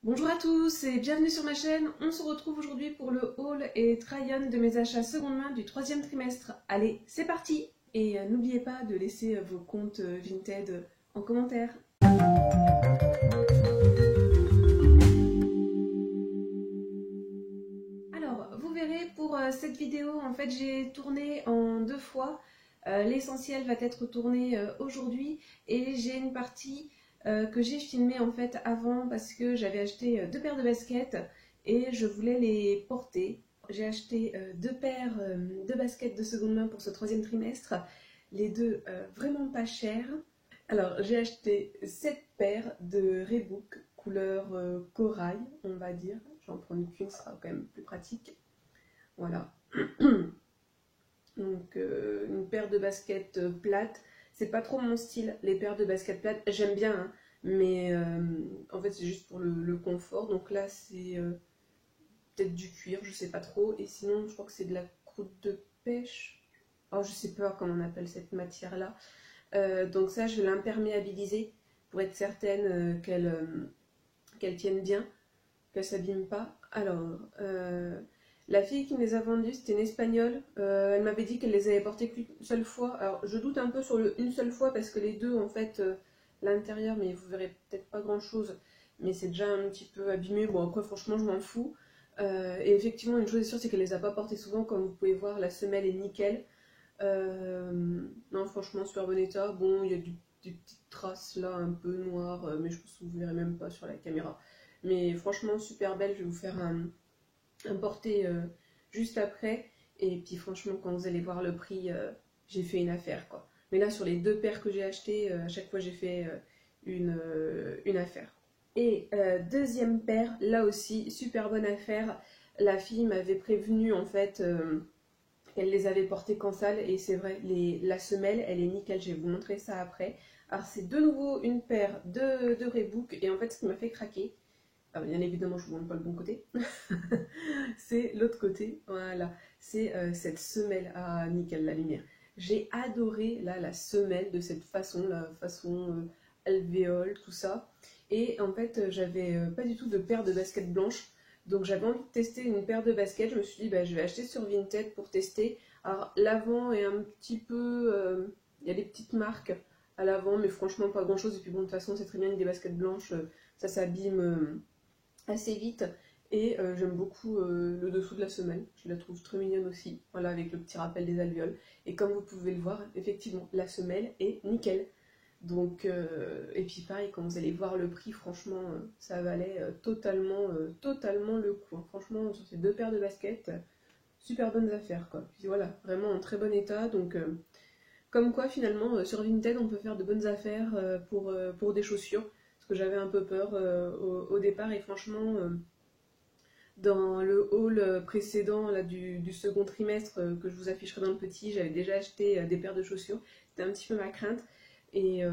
Bonjour à tous et bienvenue sur ma chaîne. On se retrouve aujourd'hui pour le haul et try-on de mes achats seconde main du troisième trimestre. Allez, c'est parti! Et n'oubliez pas de laisser vos comptes Vinted en commentaire. Alors, vous verrez pour cette vidéo, en fait j'ai tourné en deux fois. L'essentiel va être tourné aujourd'hui et j'ai une partie que j'ai filmée en fait avant parce que j'avais acheté deux paires de baskets et je voulais les porter. J'ai acheté deux paires de baskets de seconde main pour ce troisième trimestre, les deux vraiment pas chères. Alors j'ai acheté 7 paires de Reebok couleur corail, on va dire. J'en prends qu'une, ce sera quand même plus pratique. Voilà. Donc une paire de baskets plates, c'est pas trop mon style, les paires de baskets plates, j'aime bien, hein, mais en fait c'est juste pour le confort. Donc là c'est peut-être du cuir, je sais pas trop, et sinon je crois que c'est de la croûte de pêche. Oh, je sais pas comment on appelle cette matière là. Donc ça je vais l'imperméabiliser pour être certaine qu'elle tienne bien, qu'elle s'abîme pas. Alors, la fille qui me les a vendus, c'était une espagnole. Elle m'avait dit qu'elle les avait portés qu'une seule fois. Alors, je doute un peu sur le une seule fois parce que les deux, en fait, l'intérieur, mais vous verrez peut-être pas grand-chose. Mais c'est déjà un petit peu abîmé. Bon, après, franchement, je m'en fous. Et effectivement, une chose est sûre, c'est qu'elle les a pas portés souvent. Comme vous pouvez voir, la semelle est nickel. Non, franchement, super bon état. Bon, il y a des petites traces là, un peu noires, mais je pense que vous verrez même pas sur la caméra. Mais franchement, super belle. Je vais vous faire un porté juste après. Et puis, franchement, quand vous allez voir le prix, j'ai fait une affaire, quoi. Mais là, sur les deux paires que j'ai achetées, à chaque fois, j'ai fait une affaire. Et deuxième paire, là aussi, super bonne affaire. La fille m'avait prévenu, en fait, qu'elle les avait portées qu'en salle. Et c'est vrai, la semelle, elle est nickel. Je vais vous montrer ça après. Alors, c'est de nouveau une paire de Reebok. Et en fait, ce qui m'a fait craquer, alors, bien évidemment, je ne vous montre pas le bon côté. C'est l'autre côté. Voilà. C'est cette semelle. Ah, nickel, la lumière. J'ai adoré là, la semelle de cette façon, la façon alvéole, tout ça. Et en fait, j'avais pas du tout de paire de baskets blanches. Donc j'avais envie de tester une paire de baskets. Je me suis dit, bah, je vais acheter sur Vinted pour tester. Alors l'avant est un petit peu... Il y a des petites marques à l'avant, mais franchement pas grand chose. Et puis bon, de toute façon, c'est très bien avec des baskets blanches. Ça s'abîme assez vite. Et j'aime beaucoup le dessous de la semelle. Je la trouve très mignonne aussi. Voilà, avec le petit rappel des alvéoles. Et comme vous pouvez le voir, effectivement, la semelle est nickel. Donc, et puis pareil, quand vous allez voir le prix, franchement, ça valait totalement le coup, hein. Franchement, sur ces deux paires de baskets, super bonnes affaires, quoi. Puis voilà, vraiment en très bon état. Donc, comme quoi, finalement, sur Vinted, on peut faire de bonnes affaires pour des chaussures. Parce que j'avais un peu peur au départ, et franchement, dans le haul précédent là, du second trimestre que je vous afficherai dans le petit, j'avais déjà acheté des paires de chaussures. C'était un petit peu ma crainte. Et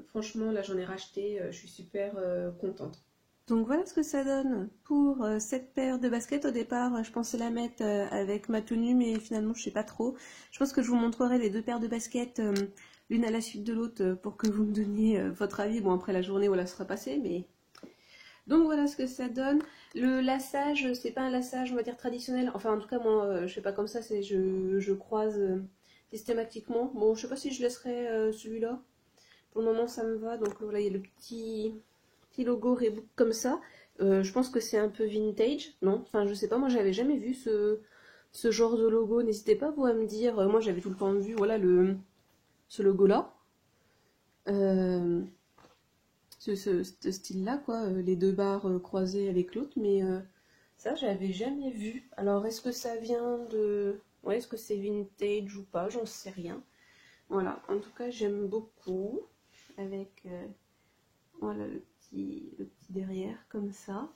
franchement, là, j'en ai racheté. Je suis super contente. Donc voilà ce que ça donne pour cette paire de baskets. Au départ, je pensais la mettre avec ma tenue, mais finalement, je sais pas trop. Je pense que je vous montrerai les deux paires de baskets, l'une à la suite de l'autre, pour que vous me donniez votre avis. Bon, après la journée où elle sera passée, mais... Donc voilà ce que ça donne. Le lassage, c'est pas un lassage, on va dire, traditionnel. Enfin, en tout cas, moi, je fais pas comme ça, c'est je croise systématiquement. Bon, je sais pas si je laisserai celui-là. Pour le moment, ça me va. Donc voilà, il y a le petit logo Reebok comme ça. Je pense que c'est un peu vintage, non? Enfin, je sais pas, moi, j'avais jamais vu ce genre de logo. N'hésitez pas, vous, à me dire. Moi, j'avais tout le temps vu, voilà, ce logo-là. Ce style-là, quoi, les deux barres croisées avec l'autre, mais ça, j'avais jamais vu. Alors, est-ce que ça vient de... Ouais, est-ce que c'est vintage ou pas? J'en sais rien. Voilà, en tout cas, j'aime beaucoup, avec voilà, le petit derrière, comme ça.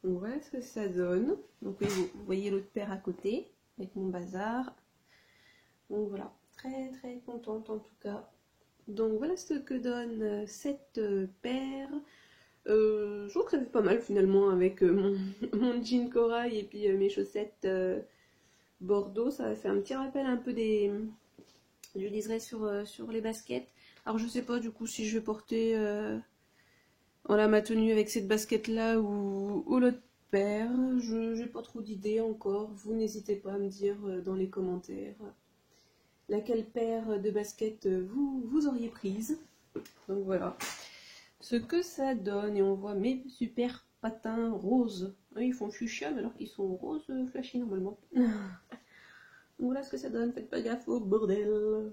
Donc, voilà ce que ça donne. Donc, oui, vous voyez l'autre paire à côté, avec mon bazar. Donc, voilà, très contente, en tout cas. Donc, voilà ce que donne cette paire. Je trouve que ça fait pas mal finalement avec mon jean corail et puis mes chaussettes bordeaux. Ça fait un petit rappel un peu du liseré sur les baskets. Alors je sais pas du coup si je vais porter... Voilà ma tenue avec cette basket là ou l'autre paire. Je n'ai pas trop d'idées encore. Vous n'hésitez pas à me dire dans les commentaires laquelle paire de baskets vous auriez prise. Donc voilà ce que ça donne. Et on voit mes super patins roses. Ils font fuchsia mais alors qu'ils sont roses flashy normalement. Donc voilà ce que ça donne. Faites pas gaffe au bordel.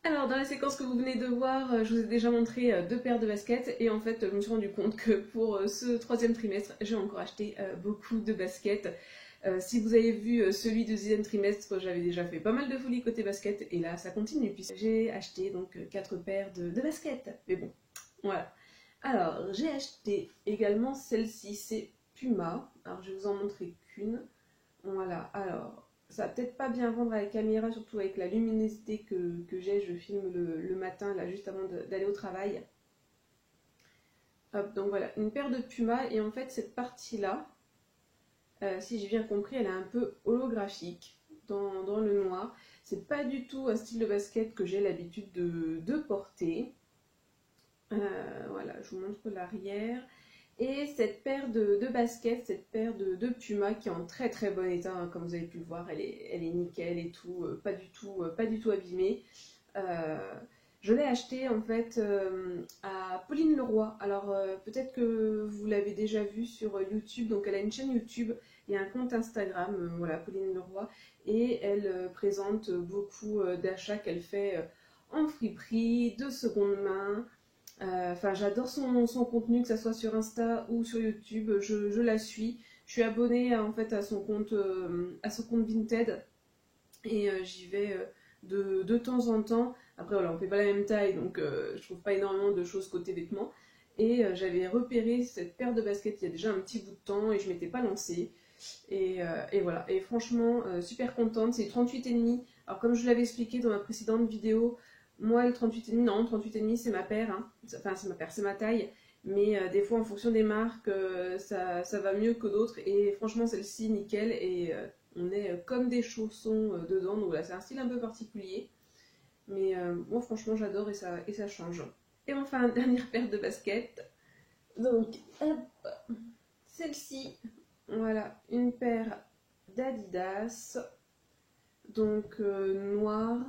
Alors, dans la séquence que vous venez de voir, je vous ai déjà montré deux paires de baskets et en fait, je me suis rendu compte que pour ce troisième trimestre, j'ai encore acheté beaucoup de baskets. Si vous avez vu celui du deuxième trimestre, j'avais déjà fait pas mal de folie côté basket et là, ça continue puisque j'ai acheté donc 4 paires de baskets. Mais bon, voilà. Alors, j'ai acheté également celle-ci, c'est Puma. Alors, je vais vous en montrer qu'une. Voilà, alors... Ça va peut-être pas bien rendre à la caméra, surtout avec la luminosité que j'ai. Je filme le matin, là, juste avant d'aller au travail. Hop, donc voilà, une paire de Puma. Et en fait, cette partie-là, si j'ai bien compris, elle est un peu holographique dans le noir. C'est pas du tout un style de basket que j'ai l'habitude de porter. Voilà, je vous montre l'arrière. Et cette paire de baskets, cette paire de Puma qui est en très très bon état, hein, comme vous avez pu le voir, elle est nickel et tout, pas du tout abîmée. Je l'ai achetée en fait à Pauline Leroy. Alors peut-être que vous l'avez déjà vue sur YouTube, donc elle a une chaîne YouTube et un compte Instagram, voilà, Pauline Leroy, et elle présente beaucoup d'achats qu'elle fait en friperie, de seconde main. Enfin, j'adore son contenu, que ce soit sur Insta ou sur YouTube. Je la suis. Je suis abonnée en fait à son compte Vinted et j'y vais de temps en temps. Après, voilà, on fait pas la même taille, donc je trouve pas énormément de choses côté vêtements. Et j'avais repéré cette paire de baskets il y a déjà un petit bout de temps et je m'étais pas lancée. Et voilà. Et franchement, super contente. C'est 38,5. Alors, comme je l'avais expliqué dans ma précédente vidéo, moi, le 38,5, non, 38,5 c'est ma paire, hein. Enfin, c'est ma paire, c'est ma taille. Mais des fois, en fonction des marques, ça va mieux que d'autres. Et franchement, celle-ci, nickel. Et on est comme des chaussons dedans. Donc voilà, c'est un style un peu particulier. Mais moi, franchement, j'adore et ça change. Et enfin, dernière paire de baskets. Donc, hop, celle-ci. Voilà, une paire d'Adidas. Donc, noire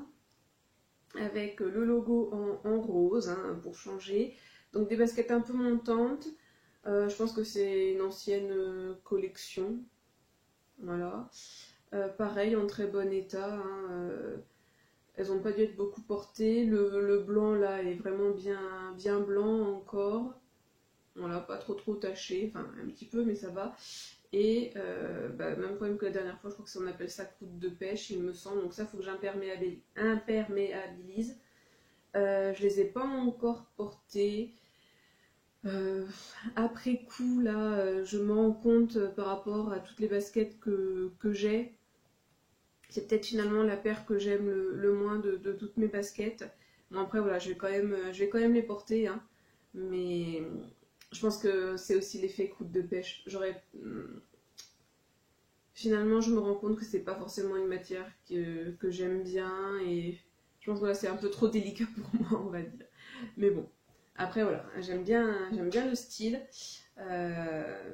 avec le logo en rose, hein, pour changer. Donc des baskets un peu montantes. Je pense que c'est une ancienne collection. Voilà. Pareil, en très bon état, hein, elles n'ont pas dû être beaucoup portées. Le blanc là est vraiment bien blanc encore. Voilà, pas trop taché, enfin un petit peu, mais ça va. Et même problème que la dernière fois, je crois que ça, on appelle ça croûte de pêche, il me semble. Donc ça, il faut que j'imperméabilise. Je les ai pas encore portés. Après coup, là, je me rends compte par rapport à toutes les baskets que j'ai. C'est peut-être finalement la paire que j'aime le moins de toutes mes baskets. Bon, après, voilà, je vais quand même les porter, hein, mais je pense que c'est aussi l'effet croûte de pêche. Finalement, je me rends compte que c'est pas forcément une matière que j'aime bien et je pense que là, c'est un peu trop délicat pour moi, on va dire. Mais bon, après, voilà, j'aime bien le style.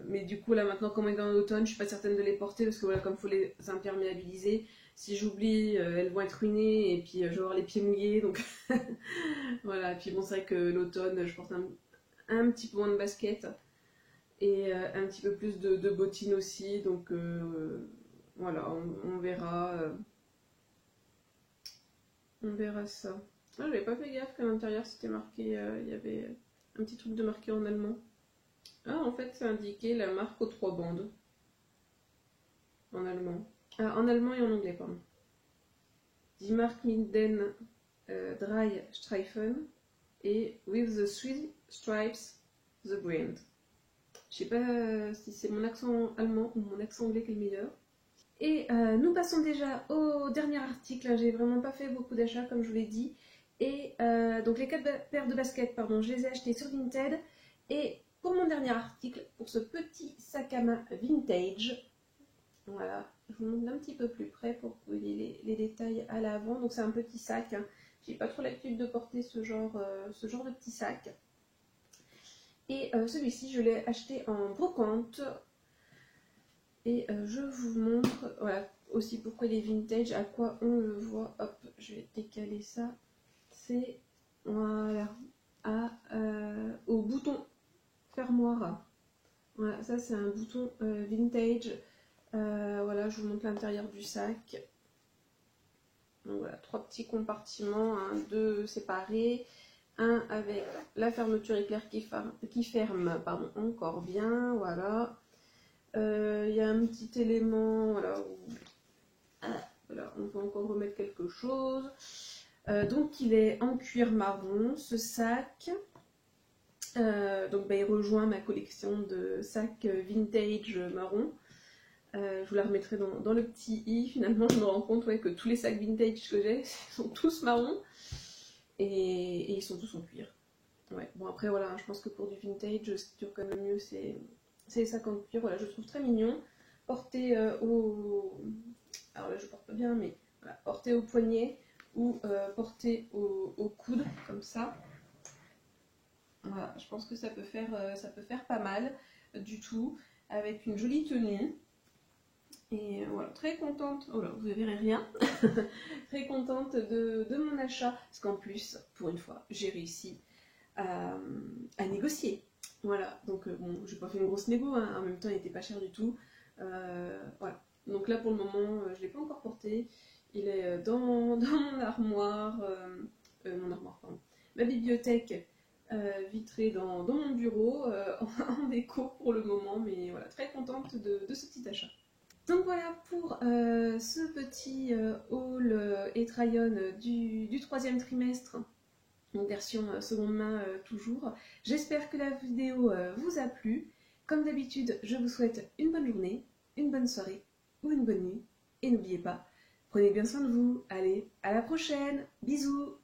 Mais du coup, là, maintenant, comme on est dans l'automne, je suis pas certaine de les porter parce que voilà, comme il faut les imperméabiliser, si j'oublie, elles vont être ruinées et puis je vais avoir les pieds mouillés. Donc voilà, et puis bon, c'est vrai que l'automne, je porte un petit peu moins de baskets et un petit peu plus de bottines aussi. Donc voilà, on verra. On verra ça. Ah, j'avais pas fait gaffe qu'à l'intérieur c'était marqué, il y avait un petit truc de marqué en allemand. Ah, en fait, c'est indiqué la marque aux 3 bandes. En allemand. Ah, en allemand et en anglais, pardon. Die Mark Minden Drei Streifen et With the Three Stripes, the brand. Je sais pas si c'est mon accent allemand ou mon accent anglais qui est le meilleur. Et nous passons déjà au dernier article. J'ai vraiment pas fait beaucoup d'achats, comme je vous l'ai dit. Et donc les 4 paires de baskets, pardon, je les ai achetées sur Vinted. Et pour mon dernier article, pour ce petit sac à main vintage, voilà, je vous montre d'un petit peu plus près pour que vous voyez les détails à l'avant. Donc c'est un petit sac, hein. J'ai pas trop l'habitude de porter ce genre de petit sac. Et celui-ci, je l'ai acheté en brocante. Et je vous montre, voilà, aussi pourquoi il est vintage, à quoi on le voit. Hop, je vais décaler ça. C'est, voilà, au bouton fermoir. Voilà, ça c'est un bouton vintage. Voilà, je vous montre l'intérieur du sac. Donc voilà, 3 petits compartiments, hein, 2 séparés. Un avec la fermeture éclair qui ferme pardon, encore bien, voilà. Il y a un petit élément, voilà, où voilà, on peut encore remettre quelque chose. Donc il est en cuir marron, ce sac. Donc bah, il rejoint ma collection de sacs vintage marron. Je vous la remettrai dans le petit i. Finalement, je me rends compte ouais, que tous les sacs vintage que j'ai sont tous marrons. Et ils sont tous en cuir. Ouais. Bon après voilà, je pense que pour du vintage, ce qui dure quand même le mieux, c'est les sacs en cuir. Voilà, je trouve très mignon. Porté au... Alors là je porte pas bien, mais voilà, porté au poignet ou porté au coude, comme ça. Voilà, je pense que ça peut faire pas mal du tout, avec une jolie tenue. Et voilà, très contente, oh là, vous ne verrez rien, très contente de mon achat, parce qu'en plus, pour une fois, j'ai réussi à, négocier. Voilà, donc bon, j'ai pas fait une grosse négo, hein, en même temps il n'était pas cher du tout. Voilà, donc là pour le moment, je ne l'ai pas encore porté. Il est dans mon armoire, pardon, ma bibliothèque vitrée dans mon bureau, en déco pour le moment, mais voilà, très contente de ce petit achat. Donc voilà pour ce petit haul et try-on du 3e trimestre, en version seconde main toujours. J'espère que la vidéo vous a plu. Comme d'habitude, je vous souhaite une bonne journée, une bonne soirée ou une bonne nuit. Et n'oubliez pas, prenez bien soin de vous. Allez, à la prochaine. Bisous.